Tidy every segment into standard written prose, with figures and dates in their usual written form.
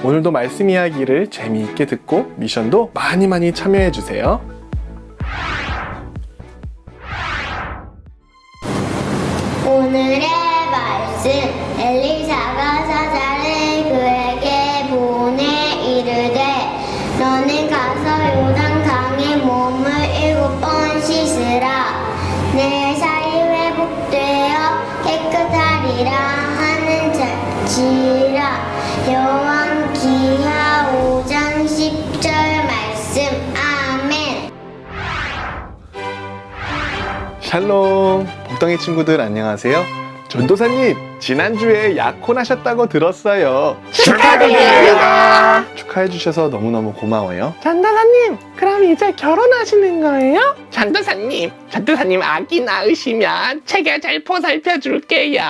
오늘도 말씀 이야기를 재미있게 듣고 미션도 많이 참여해주세요. 오늘의 말씀. 엘리사가 사자를 그에게 보내 이르되 너는 가서 요단강에 몸을 7번 씻으라. 내 살이 회복되어 깨끗하리라 하는 자치라. 요한기하 5장 10절 말씀. 아멘. 샬롬, 복덩이 친구들 안녕하세요. 전도사님, 지난주에 약혼하셨다고 들었어요. 축하드립니다. 축하해주셔서 너무너무 고마워요. 전도사님, 그럼 이제 결혼하시는 거예요? 전도사님 아기 낳으시면 제가 잘 보살펴 줄게요.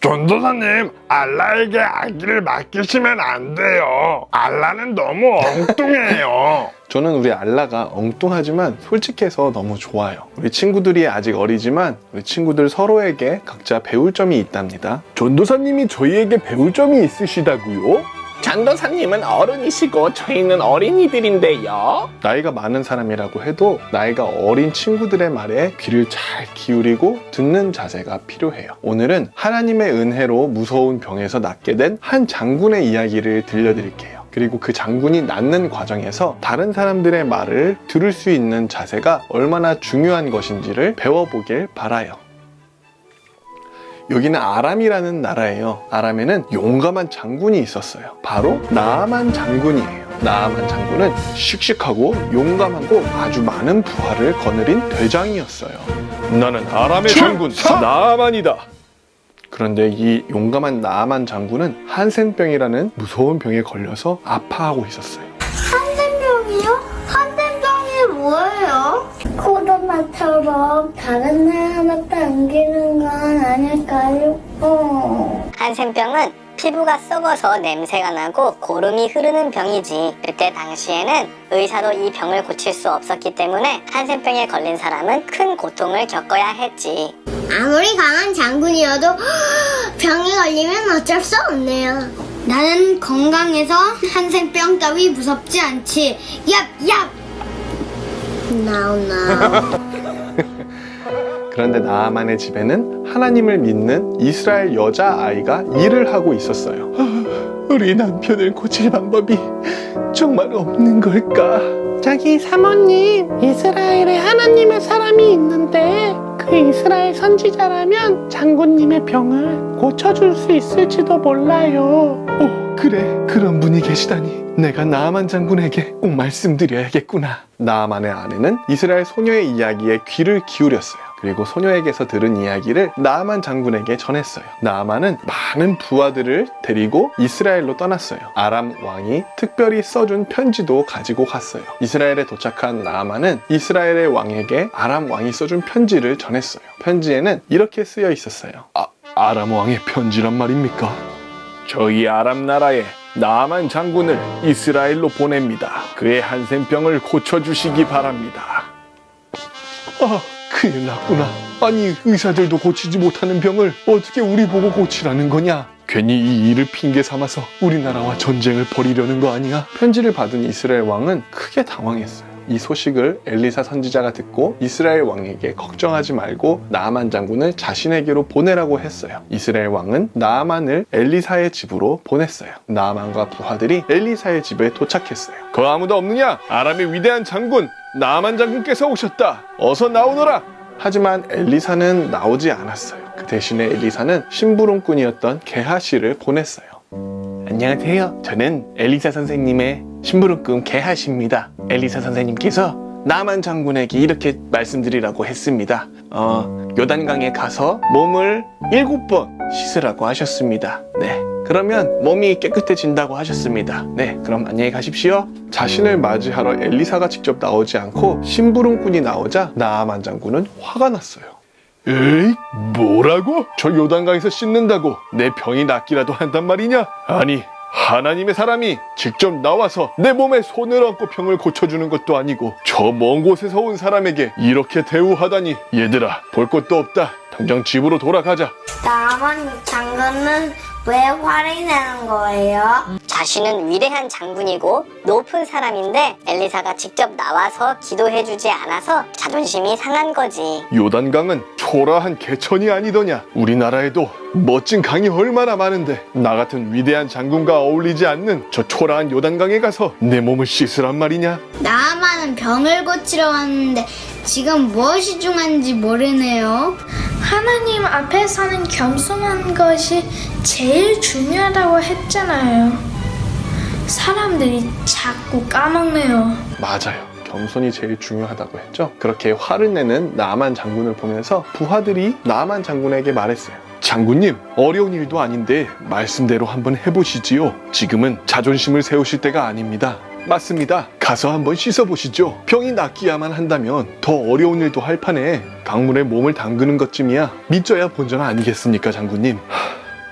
전도사님, 알라에게 아기를 맡기시면 안 돼요. 알라는 너무 엉뚱해요. 저는 우리 알라가 엉뚱하지만 솔직해서 너무 좋아요. 우리 친구들이 아직 어리지만 우리 친구들 서로에게 각자 배울 점이 있답니다. 전도사님이 저희에게 배울 점이 있으시다고요? 전도사님은 어른이시고 저희는 어린이들인데요. 나이가 많은 사람이라고 해도 나이가 어린 친구들의 말에 귀를 잘 기울이고 듣는 자세가 필요해요. 오늘은 하나님의 은혜로 무서운 병에서 낫게 된 한 장군의 이야기를 들려드릴게요. 그리고 그 장군이 낫는 과정에서 다른 사람들의 말을 들을 수 있는 자세가 얼마나 중요한 것인지를 배워보길 바라요. 여기는 아람이라는 나라예요. 아람에는 용감한 장군이 있었어요. 바로 나아만 장군이에요. 나아만 장군은 씩씩하고 용감하고 아주 많은 부하를 거느린 대장이었어요. 나는 아람의 장군 나아만이다. 그런데 이 용감한 나아만 장군은 한센병이라는 무서운 병에 걸려서 아파하고 있었어요. 한센병이요? 한센병이 뭐예요? 코로나처럼 다른 사람한테 안기는 건 아닐까요? 한센병은 피부가 썩어서 냄새가 나고 고름이 흐르는 병이지. 그때 당시에는 의사도 이 병을 고칠 수 없었기 때문에 한센병에 걸린 사람은 큰 고통을 겪어야 했지. 아무리 강한 장군이어도 병에 걸리면 어쩔 수 없네요. 나는 건강해서 한센병 따위 무섭지 않지. 얍얍. 나오나. 그런데 나아만의 집에는 하나님을 믿는 이스라엘 여자아이가 일을 하고 있었어요. 우리 남편을 고칠 방법이 정말 없는 걸까? 저기 사모님, 이스라엘에 하나님의 사람이 있는데 그 이스라엘 선지자라면 장군님의 병을 고쳐줄 수 있을지도 몰라요. 그래, 그런 분이 계시다니 내가 나아만 장군에게 꼭 말씀드려야겠구나. 나아만의 아내는 이스라엘 소녀의 이야기에 귀를 기울였어요. 그리고 소녀에게서 들은 이야기를 나아만 장군에게 전했어요. 나아만은 많은 부하들을 데리고 이스라엘로 떠났어요. 아람 왕이 특별히 써준 편지도 가지고 갔어요. 이스라엘에 도착한 나아만은 이스라엘의 왕에게 아람 왕이 써준 편지를 전했어요. 편지에는 이렇게 쓰여 있었어요. 아람 왕의 편지란 말입니까? 저희 아람 나라에 나아만 장군을 이스라엘로 보냅니다. 그의 한센병을 고쳐주시기 바랍니다. 큰일 났구나. 아니, 의사들도 고치지 못하는 병을 어떻게 우리 보고 고치라는 거냐? 괜히 이 일을 핑계 삼아서 우리나라와 전쟁을 벌이려는 거 아니야? 편지를 받은 이스라엘 왕은 크게 당황했어요. 이 소식을 엘리사 선지자가 듣고 이스라엘 왕에게 걱정하지 말고 나아만 장군을 자신에게로 보내라고 했어요. 이스라엘 왕은 나아만을 엘리사의 집으로 보냈어요. 나아만과 부하들이 엘리사의 집에 도착했어요. 거 아무도 없느냐? 아람의 위대한 장군 나아만 장군께서 오셨다. 어서 나오너라. 하지만 엘리사는 나오지 않았어요. 그 대신에 엘리사는 심부름꾼이었던 게하시를 보냈어요. 안녕하세요. 저는 엘리사 선생님의 심부름꾼 게하시입니다. 엘리사 선생님께서 나아만 장군에게 이렇게 말씀드리라고 했습니다. 요단강에 가서 몸을 7번 씻으라고 하셨습니다. 네. 그러면 몸이 깨끗해진다고 하셨습니다. 네, 그럼 안녕히 가십시오. 자신을 맞이하러 엘리사가 직접 나오지 않고 심부름꾼이 나오자 나아만 장군은 화가 났어요. 에이, 뭐라고? 저 요단강에서 씻는다고 내 병이 낫기라도 한단 말이냐? 아니, 하나님의 사람이 직접 나와서 내 몸에 손을 얹고 병을 고쳐주는 것도 아니고 저 먼 곳에서 온 사람에게 이렇게 대우하다니. 얘들아, 볼 것도 없다. 당장 집으로 돌아가자. 나아만 장군은 왜 화를 내는 거예요? 자신은 위대한 장군이고 높은 사람인데 엘리사가 직접 나와서 기도해주지 않아서 자존심이 상한 거지. 요단강은 초라한 개천이 아니더냐. 우리나라에도 멋진 강이 얼마나 많은데 나 같은 위대한 장군과 어울리지 않는 저 초라한 요단강에 가서 내 몸을 씻으란 말이냐. 나아만은 병을 고치러 왔는데 지금 무엇이 중요한지 모르네요. 하나님 앞에서는 겸손한 것이 제일 중요하다고 했잖아요. 사람들이 자꾸 까먹네요. 맞아요. 겸손이 제일 중요하다고 했죠. 그렇게 화를 내는 나아만 장군을 보면서 부하들이 나아만 장군에게 말했어요. 장군님, 어려운 일도 아닌데 말씀대로 한번 해보시지요. 지금은 자존심을 세우실 때가 아닙니다. 맞습니다. 가서 한번 씻어보시죠. 병이 낫기야만 한다면 더 어려운 일도 할 판에 강물에 몸을 담그는 것쯤이야 믿져야 본전 아니겠습니까, 장군님?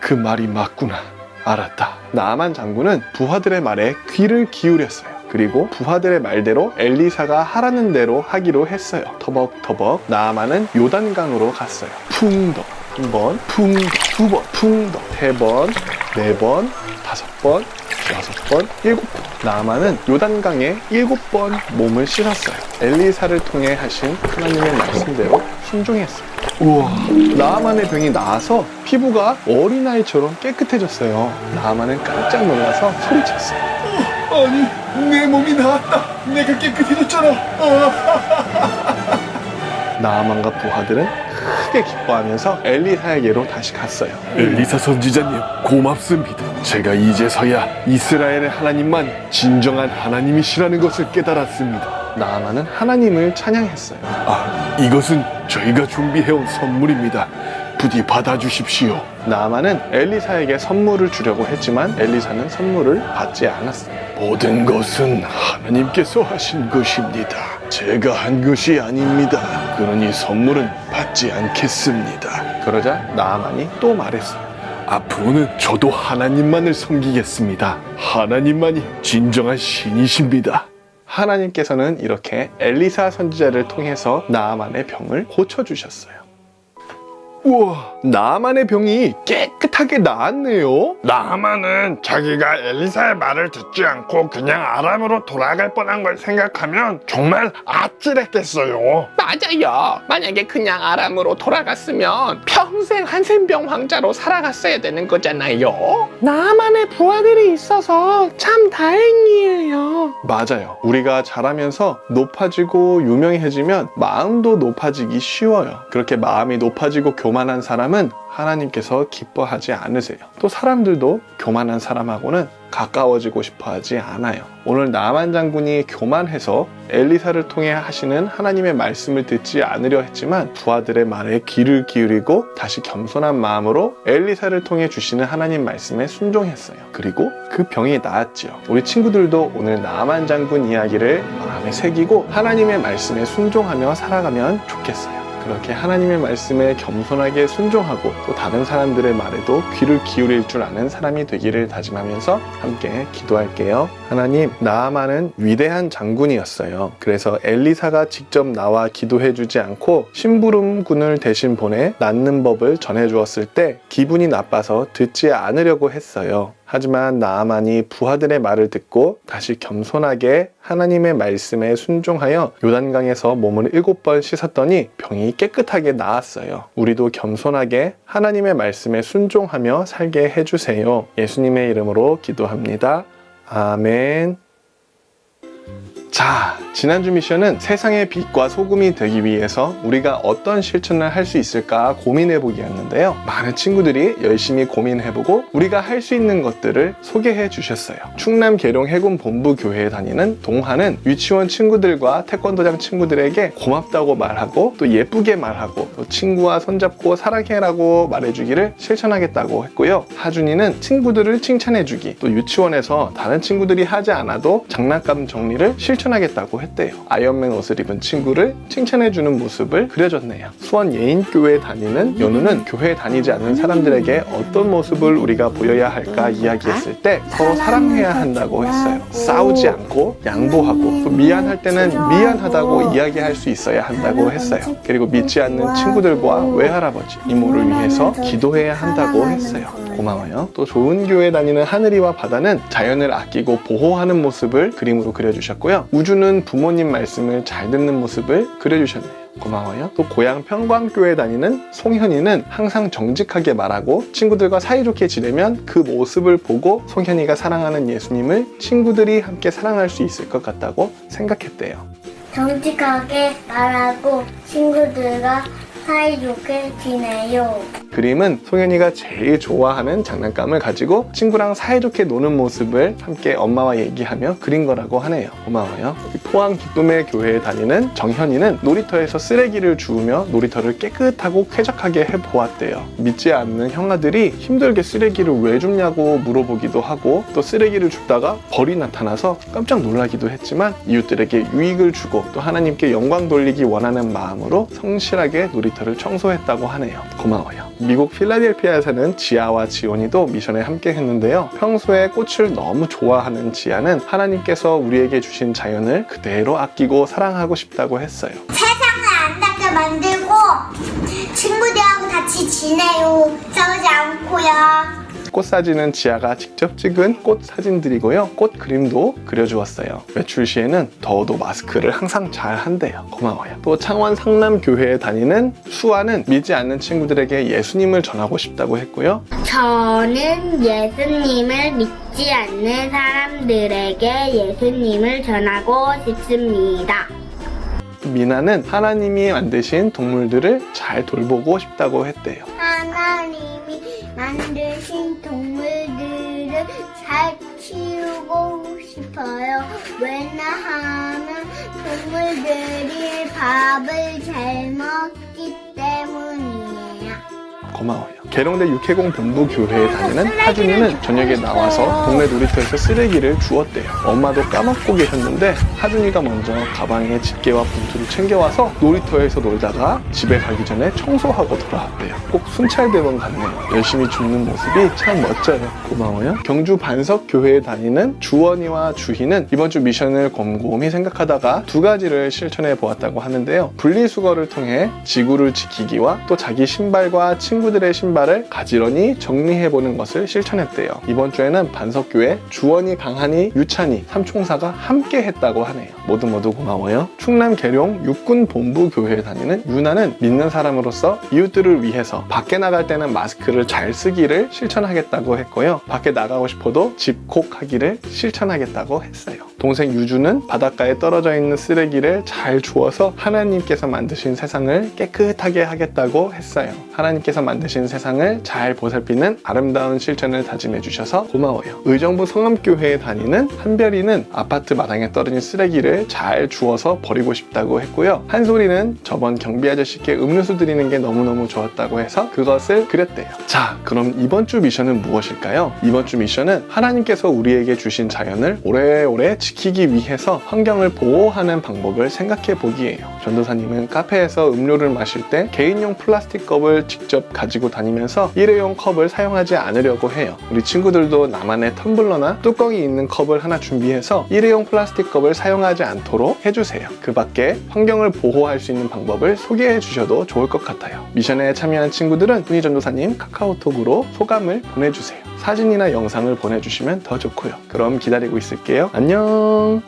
그 말이 맞구나. 알았다. 나아만 장군은 부하들의 말에 귀를 기울였어요. 그리고 부하들의 말대로 엘리사가 하라는 대로 하기로 했어요. 터벅터벅 나아만은 요단강으로 갔어요. 풍덕 한 번, 풍덕 두 번, 풍덕 세 번, 네 번, 다섯 번, 여섯 번, 일곱 번. 나아만은 요단강에 7번 몸을 씻었어요. 엘리사를 통해 하신 하나님의 말씀대로 순종했어요. 우와, 나아만의 병이 나아서 피부가 어린아이처럼 깨끗해졌어요. 나아만은 깜짝 놀라서 소리쳤어요. 아니, 내 몸이 나았다. 내가 깨끗해졌잖아. 나아만과 부하들은 크게 기뻐하면서 엘리사에게로 다시 갔어요. 엘리사 선지자님, 고맙습니다. 제가 이제서야 이스라엘의 하나님만 진정한 하나님이시라는 것을 깨달았습니다. 나아만은 하나님을 찬양했어요. 아, 이것은 저희가 준비해온 선물입니다. 부디 받아주십시오. 나아만은 엘리사에게 선물을 주려고 했지만 엘리사는 선물을 받지 않았어요. 모든 것은 하나님께서 하신 것입니다. 제가 한 것이 아닙니다. 그러니 선물은 받지 않겠습니다. 그러자 나아만이 또 말했어요. 앞으로는 저도 하나님만을 섬기겠습니다. 하나님만이 진정한 신이십니다. 하나님께서는 이렇게 엘리사 선지자를 통해서 나아만의 병을 고쳐주셨어요. 우와, 나아만의 병이 깨끗하게 나았네요. 나하만은 자기가 엘리사의 말을 듣지 않고 그냥 아람으로 돌아갈 뻔한 걸 생각하면 정말 아찔했겠어요. 맞아요. 만약에 그냥 아람으로 돌아갔으면 평생 한센병 황자로 살아갔어야 되는 거잖아요. 나만의 부하들이 있어서 참 다행이에요. 맞아요. 우리가 자라면서 높아지고 유명해지면 마음도 높아지기 쉬워요. 그렇게 마음이 높아지고 교만한 사람은 하나님께서 기뻐하지 않으세요. 또 사람들도 교만한 사람하고는 가까워지고 싶어 하지 않아요. 오늘 나아만 장군이 교만해서 엘리사를 통해 하시는 하나님의 말씀을 듣지 않으려 했지만 부하들의 말에 귀를 기울이고 다시 겸손한 마음으로 엘리사를 통해 주시는 하나님 말씀에 순종했어요. 그리고 그 병이 나았지요. 우리 친구들도 오늘 나아만 장군 이야기를 마음에 새기고 하나님의 말씀에 순종하며 살아가면 좋겠어요. 그렇게 하나님의 말씀에 겸손하게 순종하고 또 다른 사람들의 말에도 귀를 기울일 줄 아는 사람이 되기를 다짐하면서 함께 기도할게요. 하나님, 나아만은 위대한 장군이었어요. 그래서 엘리사가 직접 나와 기도해 주지 않고 심부름꾼을 대신 보내 낫는 법을 전해 주었을 때 기분이 나빠서 듣지 않으려고 했어요. 하지만 나아만이 부하들의 말을 듣고 다시 겸손하게 하나님의 말씀에 순종하여 요단강에서 몸을 7번 씻었더니 병이 깨끗하게 나았어요. 우리도 겸손하게 하나님의 말씀에 순종하며 살게 해주세요. 예수님의 이름으로 기도합니다. 아멘. 자, 지난주 미션은 세상의 빛과 소금이 되기 위해서 우리가 어떤 실천을 할 수 있을까 고민해보기였는데요. 많은 친구들이 열심히 고민해보고 우리가 할 수 있는 것들을 소개해 주셨어요. 충남 계룡 해군 본부 교회에 다니는 동하는 유치원 친구들과 태권도장 친구들에게 고맙다고 말하고 또 예쁘게 말하고 또 친구와 손잡고 사랑해라고 말해주기를 실천하겠다고 했고요. 하준이는 친구들을 칭찬해주기, 또 유치원에서 다른 친구들이 하지 않아도 장난감 정리를 실천하겠다고 했대요. 아이언맨 옷을 입은 친구를 칭찬해주는 모습을 그려줬네요. 수원 예인교회 다니는 연우는 교회 다니지 않는 사람들에게 어떤 모습을 우리가 보여야 할까 이야기했을 때 서로 사랑해야 한다고 했어요. 싸우지 않고 양보하고 또 미안할 때는 미안하다고 이야기할 수 있어야 한다고 했어요. 그리고 믿지 않는 친구들과 외할아버지, 이모를 위해서 기도해야 한다고 했어요. 고마워요. 또 좋은 교회 다니는 하늘이와 바다는 자연을 아끼고 보호하는 모습을 그림으로 그려주셨고요. 우주는 부모님 말씀을 잘 듣는 모습을 그려주셨네요. 고마워요. 또 고향 평광교회 다니는 송현이는 항상 정직하게 말하고 친구들과 사이좋게 지내면 그 모습을 보고 송현이가 사랑하는 예수님을 친구들이 함께 사랑할 수 있을 것 같다고 생각했대요. 정직하게 말하고 친구들과 사이좋게 지내요. 그림은 송현이가 제일 좋아하는 장난감을 가지고 친구랑 사이좋게 노는 모습을 함께 엄마와 얘기하며 그린 거라고 하네요. 고마워요. 포항 기쁨의 교회에 다니는 정현이는 놀이터에서 쓰레기를 주우며 놀이터를 깨끗하고 쾌적하게 해보았대요. 믿지 않는 형아들이 힘들게 쓰레기를 왜 줍냐고 물어보기도 하고 또 쓰레기를 줍다가 벌이 나타나서 깜짝 놀라기도 했지만 이웃들에게 유익을 주고 또 하나님께 영광 돌리기 원하는 마음으로 성실하게 놀이터를 청소했다고 하네요. 고마워요. 미국 필라델피아에 사는 지아와 지온이도 미션에 함께 했는데요. 평소에 꽃을 너무 좋아하는 지아는 하나님께서 우리에게 주신 자연을 그대로 아끼고 사랑하고 싶다고 했어요. 세상을 안타깝게 만들고 친구들하고 같이 지내요. 싸우지 않고요. 꽃 사진은 지아가 직접 찍은 꽃 사진들이고요. 꽃 그림도 그려주었어요. 외출 시에는 더워도 마스크를 항상 잘 한대요. 고마워요. 또 창원 상남교회에 다니는 수아는 믿지 않는 친구들에게 예수님을 전하고 싶다고 했고요. 저는 예수님을 믿지 않는 사람들에게 예수님을 전하고 싶습니다. 미나는 하나님이 만드신 동물들을 잘 돌보고 싶다고 했대요. 하나님이 만드신 동물들을 잘 키우고 싶어요. 왜냐하면 동물들이 밥을 잘 먹기 때문이에요. 고마워요. 계룡대 육해공 본부교회에 다니는 하준이는 저녁에 나와서 동네 놀이터에서 쓰레기를 주웠대요. 엄마도 까먹고 계셨는데 하준이가 먼저 가방에 집게와 봉투를 챙겨와서 놀이터에서 놀다가 집에 가기 전에 청소하고 돌아왔대요. 꼭 순찰대원 같네요. 열심히 줍는 모습이 참 멋져요. 고마워요. 경주 반석교회에 다니는 주원이와 주희는 이번 주 미션을 곰곰이 생각하다가 두 가지를 실천해 보았다고 하는데요. 분리수거를 통해 지구를 지키기와 또 자기 신발과 친구들의 신발을 가지런히 정리해보는 것을 실천했대요. 이번 주에는 반석교회 주원이, 강한이, 유찬이 삼총사가 함께 했다고 하네요. 모두 고마워요. 충남 계룡 육군본부교회에 다니는 유나는 믿는 사람으로서 이웃들을 위해서 밖에 나갈 때는 마스크를 잘 쓰기를 실천하겠다고 했고요. 밖에 나가고 싶어도 집콕하기를 실천하겠다고 했어요. 동생 유주는 바닷가에 떨어져 있는 쓰레기를 잘 주워서 하나님께서 만드신 세상을 깨끗하게 하겠다고 했어요. 하나님께서 만드신 세상을 잘 보살피는 아름다운 실천을 다짐해 주셔서 고마워요. 의정부 성암교회에 다니는 한별이는 아파트 마당에 떨어진 쓰레기를 잘 주워서 버리고 싶다고 했고요. 한솔이는 저번 경비 아저씨께 음료수 드리는 게 너무너무 좋았다고 해서 그것을 그렸대요. 자, 그럼 이번 주 미션은 무엇일까요? 이번 주 미션은 하나님께서 우리에게 주신 자연을 오래오래 지키기 위해서 환경을 보호하는 방법을 생각해 보기예요. 전도사님은 카페에서 음료를 마실 때 개인용 플라스틱 컵을 직접 가지고 다니면서 일회용 컵을 사용하지 않으려고 해요. 우리 친구들도 나만의 텀블러나 뚜껑이 있는 컵을 하나 준비해서 일회용 플라스틱 컵을 사용하지 않도록 해주세요. 그 밖에 환경을 보호할 수 있는 방법을 소개해 주셔도 좋을 것 같아요. 미션에 참여한 친구들은 훈이 전도사님 카카오톡으로 소감을 보내주세요. 사진이나 영상을 보내주시면 더 좋고요. 그럼 기다리고 있을게요. 안녕.